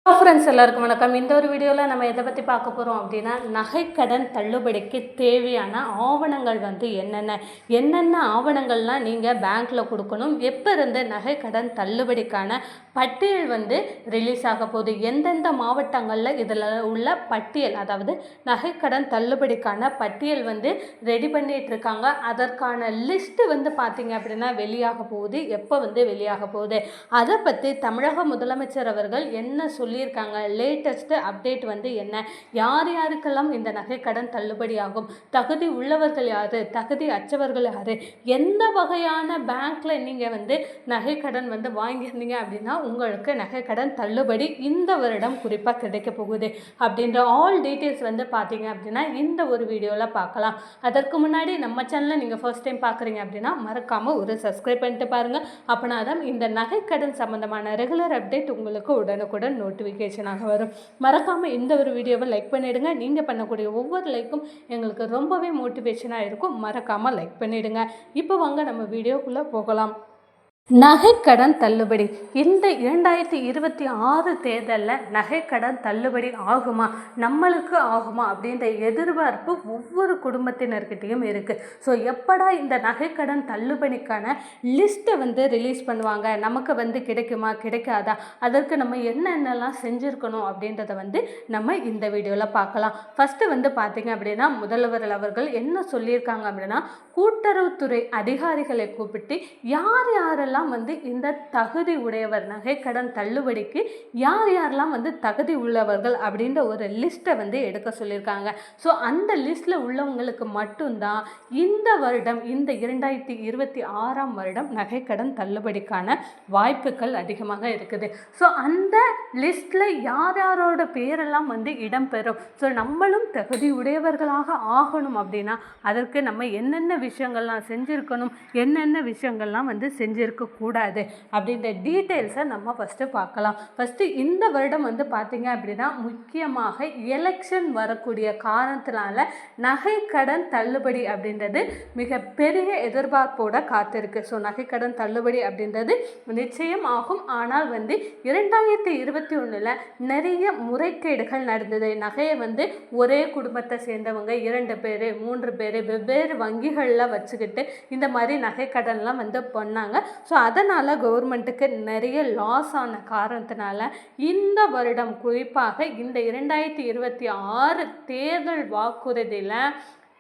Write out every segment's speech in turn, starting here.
Friends எல்லாருக்கும் வணக்கம். இந்த ஒரு வீடியோவில் நம்ம எதை பற்றி பார்க்க போகிறோம் அப்படின்னா, நகைக்கடன் தள்ளுபடிக்கு தேவையான ஆவணங்கள் என்னென்ன ஆவணங்கள்லாம் நீங்கள் பேங்க்கில் கொடுக்கணும், எப்போ இருந்து நகைக்கடன் தள்ளுபடிக்கான பட்டியல் ரிலீஸ் ஆக போகுது, எந்தெந்த மாவட்டங்களில் இதில் உள்ள பட்டியல், அதாவது நகைக்கடன் தள்ளுபடிக்கான பட்டியல் ரெடி பண்ணிகிட்டு இருக்காங்க. அதற்கான லிஸ்ட்டு பார்த்தீங்க அப்படின்னா வெளியாக போகுது. எப்போ வெளியாக போகுது அதை பற்றி தமிழக முதலமைச்சர் அவர்கள் என்ன சொல்லியிருக்காங்க, லேட்டஸ்ட் அப்டேட் என்ன, யார் யாருக்கெல்லாம் இந்த நகைக்கடன் தள்ளுபடி ஆகும், தகுதி உள்ளவர்கள் யார், தகுதி அற்றவர்கள் யார், எந்த வகையான பேங்க்ல நீங்கள் நகைக்கடன் வாங்கியிருந்தீங்க அப்படின்னா உங்களுக்கு நகைக்கடன் தள்ளுபடி இந்த வருடம் குறிப்பாக கிடைக்க போகுது அப்படின்ற ஆல் டீட்டெயில்ஸ் பார்த்தீங்க அப்படின்னா இந்த ஒரு வீடியோவில் பார்க்கலாம். அதற்கு முன்னாடி நம்ம சேனலை நீங்கள் ஃபர்ஸ்ட் டைம் பார்க்குறீங்க அப்படின்னா மறக்காமல் ஒரு சப்ஸ்கிரைப் பண்ணிட்டு பாருங்கள். அப்படின்னா தான் இந்த நகைக்கடன் சம்மந்தமான ரெகுலர் அப்டேட் உங்களுக்கு உடனுக்குடன் நோட்டிஃபிகேஷனாக வரும். மறக்காமல் இந்த ஒரு வீடியோவை லைக் பண்ணிவிடுங்க. நீங்கள் பண்ணக்கூடிய ஒவ்வொரு லைக்கும் எங்களுக்கு ரொம்பவே மோட்டிவேஷனாக இருக்கும். மறக்காமல் லைக் பண்ணிவிடுங்க. இப்போ வாங்க நம்ம வீடியோக்குள்ளே போகலாம். நகைக்கடன் தள்ளுபடி இந்த 2026 தேர்தலில் நகைக்கடன் தள்ளுபடி ஆகுமா, நம்மளுக்கு ஆகுமா அப்படின்ற எதிர்பார்ப்பு ஒவ்வொரு குடும்பத்தினர்கிட்டையும் இருக்குது. ஸோ எப்படா இந்த நகைக்கடன் தள்ளுபடிக்கான லிஸ்ட்டை ரிலீஸ் பண்ணுவாங்க, நமக்கு கிடைக்குமா கிடைக்காதா, அதற்கு நம்ம என்னென்னலாம் செஞ்சுருக்கணும் அப்படின்றத நம்ம இந்த வீடியோவில் பார்க்கலாம். ஃபஸ்ட்டு பார்த்தீங்க அப்படின்னா முதல்வர் அவர்கள் என்ன சொல்லியிருக்காங்க அப்படின்னா, கூட்டுறவுத்துறை அதிகாரிகளை கூப்பிட்டு யார் யாரெல்லாம் இந்த தகுதி உடையவர், நகைக்கடன் தள்ளுபடிக்கு யார் யாரெல்லாம் தகுதி உள்ளவர்கள் அப்படின்ற ஒரு லிஸ்ட்டை எடுக்க சொல்லியிருக்காங்க. ஸோ அந்த லிஸ்ட்டில் உள்ளவங்களுக்கு மட்டும்தான் இந்த வருடம், இந்த 2026 வருடம் நகைக்கடன் தள்ளுபடிக்கான வாய்ப்புகள் அதிகமாக இருக்குது. ஸோ அந்த லிஸ்ட்டில் யார் யாரோட பேரெல்லாம் இடம்பெறும். ஸோ நம்மளும் தகுதி உடையவர்களாக ஆகணும் அப்படின்னா அதற்கு நம்ம என்னென்ன விஷயங்கள்லாம் செஞ்சுருக்கணும், என்னென்ன விஷயங்கள்லாம் செஞ்சுருக்க கூடாது அப்படின்ற டீட்டெயில்ஸை நம்ம ஃபஸ்ட்டு பார்க்கலாம். ஃபஸ்ட்டு இந்த வருடம் பார்த்தீங்க அப்படின்னா முக்கியமாக எலெக்ஷன் வரக்கூடிய காரணத்தினால நகைக்கடன் தள்ளுபடி அப்படின்றது மிக பெரிய எதிர்பார்ப்போட காத்திருக்கு. ஸோ நகைக்கடன் தள்ளுபடி அப்படின்றது நிச்சயம் ஆகும். ஆனால் 2021 நிறைய முறைகேடுகள் நடந்தது. நகையை ஒரே குடும்பத்தை சேர்ந்தவங்க 2 பேர் 3 பேர் வெவ்வேறு வங்கிகளில் வச்சுக்கிட்டு இந்த மாதிரி நகைக்கடன்லாம் பண்ணாங்க. ஸோ அதனால் கவர்மெண்ட்டுக்கு நிறைய லாஸ் ஆன காரணத்தினால இந்த வருடம் குறிப்பாக இந்த 2026 தேர்தல் வாக்குறுதியில்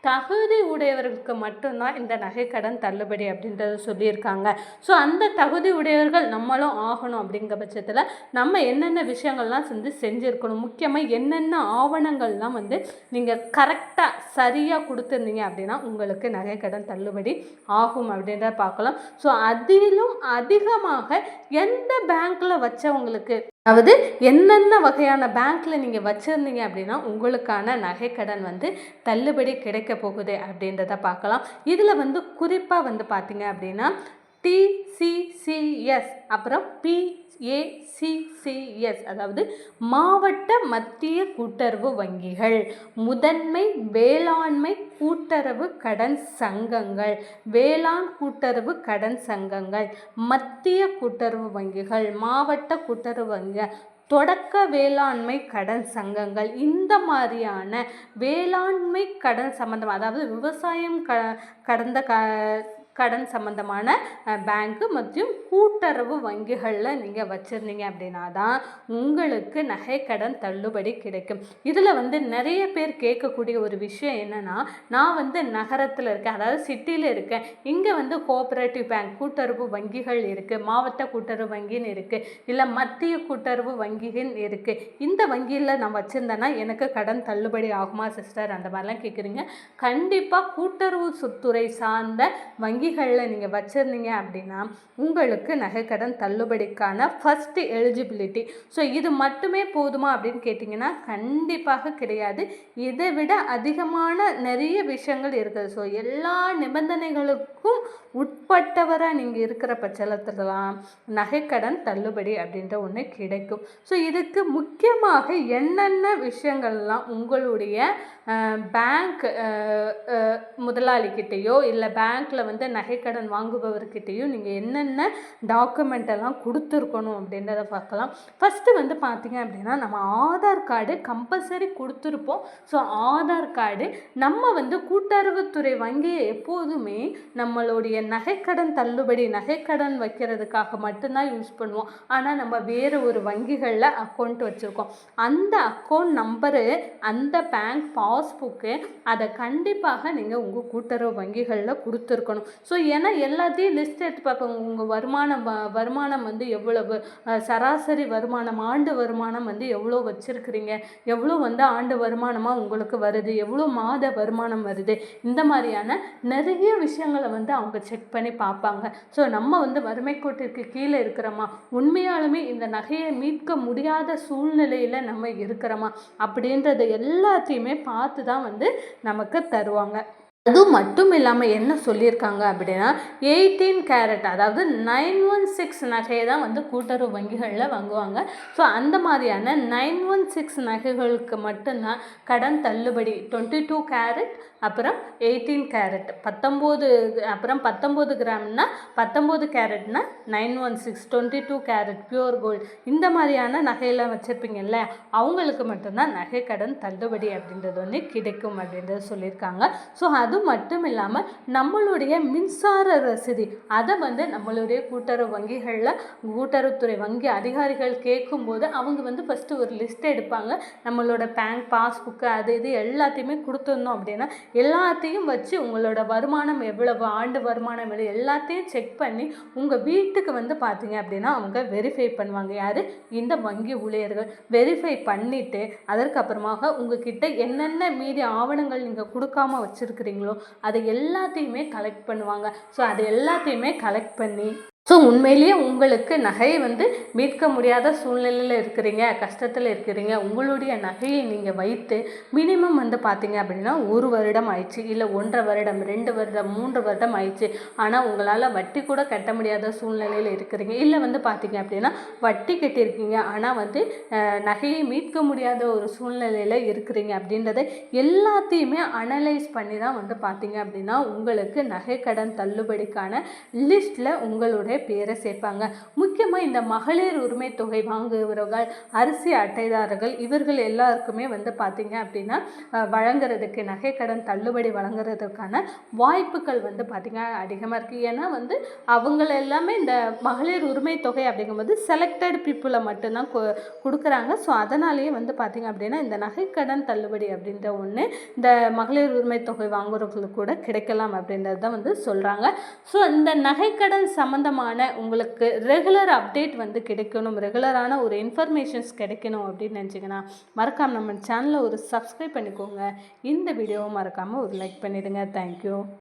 தகுதி உடையவர்களுக்கு மட்டும்தான் இந்த நகைக்கடன் தள்ளுபடி அப்படின்றத சொல்லியிருக்காங்க. ஸோ அந்த தகுதி உடையவர்கள் நம்மளும் ஆகணும். அப்படிங்கிற பட்சத்தில் நம்ம என்னென்ன விஷயங்கள்லாம் செஞ்சுருக்கணும், முக்கியமாக என்னென்ன ஆவணங்கள்லாம் நீங்கள் கரெக்டாக சரியாக கொடுத்துருந்தீங்க அப்படின்னா உங்களுக்கு நகைக்கடன் தள்ளுபடி ஆகும் அப்படின்றத பார்க்கலாம். ஸோ அதிலும் அதிகமாக எந்த பேங்க்கில் வச்சவங்களுக்கு, அதாவது என்னென்ன வகையான பேங்க்கில் நீங்கள் வச்சுருந்தீங்க அப்படின்னா உங்களுக்கான நகைக்கடன் தள்ளுபடி கிடைக்க போகுது அப்படின்றத பார்க்கலாம். இதில் குறிப்பாக பார்த்தீங்க அப்படின்னா TCCS அப்புறம் PACCS, அதாவது மாவட்ட மத்திய கூட்டுறவு வங்கிகள், முதன்மை வேளாண்மை கூட்டுறவு கடன் சங்கங்கள், வேளாண் கூட்டுறவு கடன் சங்கங்கள், மத்திய கூட்டுறவு வங்கிகள், மாவட்ட கூட்டுறவு வங்கிகள், தொடக்க வேளாண்மை கடன் சங்கங்கள், இந்த மாதிரியான வேளாண்மை கடன் சம்பந்தமாக, அதாவது விவசாயம் கடந்த கடன் சம்பந்தமான பேங்க்கு மற்றும் கூட்டுறவு வங்கிகளில் நீங்கள் வச்சுருந்தீங்க அப்படின்னா தான் உங்களுக்கு நகைக்கடன் தள்ளுபடி கிடைக்கும். இதில் நிறைய பேர் கேட்கக்கூடிய ஒரு விஷயம் என்னென்னா, நான் நகரத்தில் இருக்கேன், அதாவது சிட்டியில் இருக்கேன், இங்கே கோஆப்ரேட்டிவ் பேங்க் கூட்டுறவு வங்கிகள் இருக்குது, மாவட்ட கூட்டுறவு வங்கின்னு இருக்குது, இல்லை மத்திய கூட்டுறவு வங்கின்னு இருக்குது, இந்த வங்கியில் நான் வச்சுருந்தேன்னா எனக்கு கடன் தள்ளுபடி ஆகுமா சிஸ்டர் அந்த மாதிரிலாம் கேட்குறீங்க. கண்டிப்பாக கூட்டுறவு துறை சார்ந்த வங்கிகளில் நீங்கள் வச்சுருந்தீங்க அப்படின்னா உங்களுக்கு நகைக்கடன் தள்ளுபடிக்கான ஃபஸ்ட்டு எலிஜிபிலிட்டி. ஸோ இது மட்டுமே போதுமா அப்படின்னு கேட்டிங்கன்னா கண்டிப்பாக கிடையாது. இதை விட அதிகமான நிறைய விஷயங்கள் இருக்குது. ஸோ எல்லா நிபந்தனைகளுக்கும் உட்பட்டவராக நீங்கள் இருக்கிற பட்சத்துலாம் நகைக்கடன் தள்ளுபடி அப்படின்ற ஒன்று கிடைக்கும். ஸோ இதுக்கு முக்கியமாக என்னென்ன விஷயங்கள்லாம் உங்களுடைய பேங்க் முதலாளிக்கிட்டேயோ இல்லை பேங்க்கில் நகைக்கடன் வாங்குபவர்கிட்டையோ நீங்கள் என்னென்ன டாக்குமெண்ட் எல்லாம் கொடுத்துருக்கணும் அப்படின்றத பார்க்கலாம். ஃபஸ்ட்டு வந்து பார்த்திங்க அப்படின்னா நம்ம ஆதார் கார்டு கம்பல்சரி கொடுத்துருப்போம். ஸோ ஆதார் கார்டு நம்ம வந்து கூட்டுறவுத்துறை வங்கியை எப்போதுமே நம்மளுடைய நகைக்கடன் தள்ளுபடி நகைக்கடன் வைக்கிறதுக்காக மட்டும்தான் யூஸ் பண்ணுவோம். ஆனால் நம்ம வேறு ஒரு வங்கிகளில் அக்கௌண்ட் வச்சுருக்கோம். அந்த அக்கௌண்ட் நம்பரு, அந்த பேங்க் பாஸ்புக்கு அதை கண்டிப்பாக நீங்கள் உங்கள் கூட்டுறவு வங்கிகளில் கொடுத்துருக்கணும். ஸோ ஏன்னா எல்லாத்தையும் லிஸ்ட் எடுத்து பார்ப்போம். உங்கள் வருமானம் வந்து எவ்வளவு, சராசரி வருமானம், ஆண்டு வருமானம் வந்து எவ்வளோ வச்சுருக்கிறீங்க, எவ்வளோ வந்து ஆண்டு வருமானமாக உங்களுக்கு வருது, எவ்வளோ மாத வருமானம் வருது, இந்த மாதிரியான நிறைய விஷயங்களை வந்து அவங்க செக் பண்ணி பார்ப்பாங்க. ஸோ நம்ம வந்து வறுமை கோட்டிற்கு கீழே இருக்கிறோமா, உண்மையாலுமே இந்த நகையை மீட்க முடியாத சூழ்நிலையில் நம்ம இருக்கிறோமா அப்படின்றது எல்லாத்தையுமே பார்த்து தான் வந்து நமக்கு தருவாங்க. அது மட்டும் இல்லாமல் என்ன சொல்லியிருக்காங்க அப்படின்னா 18 கேரட், அதாவது 916 நகையை தான் வந்து கூட்டுறவு வங்கிகளில் வாங்குவாங்க. ஸோ அந்த மாதிரியான 916 நகைகளுக்கு மட்டும்தான் கடன் தள்ளுபடி. 22 கேரட், அப்புறம் 18 கேரட், 19, அப்புறம் 19 கிராம்னா 19 கேரட்னா 916, 22 கேரட் பியூர் கோல்டு, இந்த மாதிரியான நகையெல்லாம் வச்சுருப்பீங்கல்ல, அவங்களுக்கு மட்டும்தான் நகை கடன் தள்ளுபடி அப்படின்றது வந்து கிடைக்கும் அப்படின்றது சொல்லியிருக்காங்க. ஸோ அது மட்டும் இல்லாமல் நம்மளுடைய மின்சார ரசீது, அதை வந்து நம்மளுடைய கூட்டுறவு வங்கிகளில் கூட்டுறவுத்துறை வங்கி அதிகாரிகள் கேட்கும்போது அவங்க வந்து ஃபஸ்ட்டு ஒரு லிஸ்ட் எடுப்பாங்க. நம்மளோட பேங்க் பாஸ்புக்கு அது இது எல்லாத்தையுமே கொடுத்துருந்தோம் அப்படின்னா எல்லாத்தையும் வச்சு உங்களோட வருமானம் எவ்வளவு, ஆண்டு வருமானம் எவ்வளவு, எல்லாத்தையும் செக் பண்ணி உங்கள் வீட்டுக்கு வந்து பார்த்தீங்க அப்படின்னா அவங்க வெரிஃபை பண்ணுவாங்க. யார்? இந்த வங்கி ஊழியர்கள் வெரிஃபை பண்ணிவிட்டு அதற்கப்புறமாக உங்ககிட்ட என்னென்ன மீதி ஆவணங்கள் நீங்கள் கொடுக்காம வச்சுருக்கிறீங்களோ அதை எல்லாத்தையுமே கலெக்ட் பண்ணுவாங்க. ஸோ அது எல்லாத்தையுமே கலெக்ட் பண்ணி, ஸோ உண்மையிலேயே உங்களுக்கு நகையை வந்து மீட்க முடியாத சூழ்நிலையில் இருக்கிறீங்க, கஷ்டத்தில் இருக்கிறீங்க, உங்களுடைய நகையை நீங்கள் வைத்து மினிமம் வந்து பார்த்தீங்க அப்படின்னா 1 வருடம் ஆயிடுச்சு, இல்லை 1.5 வருடம், 2 வருடம், 3 வருடம் ஆயிடுச்சு, ஆனால் உங்களால் வட்டி கூட கட்ட முடியாத சூழ்நிலையில் இருக்கிறீங்க, இல்லை வந்து பார்த்தீங்க அப்படின்னா வட்டி கட்டியிருக்கீங்க ஆனால் வந்து நகையை மீட்க முடியாத ஒரு சூழ்நிலையில் இருக்கிறீங்க அப்படின்றத எல்லாத்தையுமே அனலைஸ் பண்ணி தான் வந்து பார்த்தீங்க அப்படின்னா உங்களுக்கு நகை கடன் தள்ளுபடிக்கான லிஸ்ட்டில் உங்களுடைய பேரை சேர்ப்பாங்க. முக்கியமாக இந்த மகளிர் உரிமை தொகை வாங்குகிறவர்கள், அரிசி அட்டைதாரர்கள், இவர்கள் எல்லாருக்குமே வந்து பார்த்தீங்க அப்படின்னா வழங்குறதுக்கு நகை கடன் தள்ளுபடி வழங்குறதுக்கான வாய்ப்புகள் வந்து பார்த்திங்க அதிகமாக இருக்குது. ஏன்னா வந்து அவங்கள எல்லாமே இந்த மகளிர் உரிமை தொகை அப்படிங்கும்போது செலக்டட் பீப்புளை மட்டும்தான் கொடுக்குறாங்க. ஸோ அதனாலேயே வந்து பார்த்திங்க அப்படின்னா இந்த நகை கடன் தள்ளுபடி அப்படின்ற ஒன்று இந்த மகளிர் உரிமை தொகை வாங்குறவர்களுக்கு கூட கிடைக்கலாம் அப்படின்றது தான் வந்து சொல்கிறாங்க. ஸோ இந்த நகைக்கடன் சம்மந்தமான உங்களுக்கு ரெகுலர் அப்டேட் வந்து கிடைக்கணும், ரெகுலரான ஒரு இன்ஃபர்மேஷன்ஸ் கிடைக்கணும் அப்படின்னு நினச்சிங்கன்னா மறக்காமல் நம்ம சேனலை ஒரு சப்ஸ்கிரைப் பண்ணிக்கோங்க. இந்த வீடியோவை மறக்காமல் ஒரு லைக் பண்ணிடுங்க. தேங்க்யூ.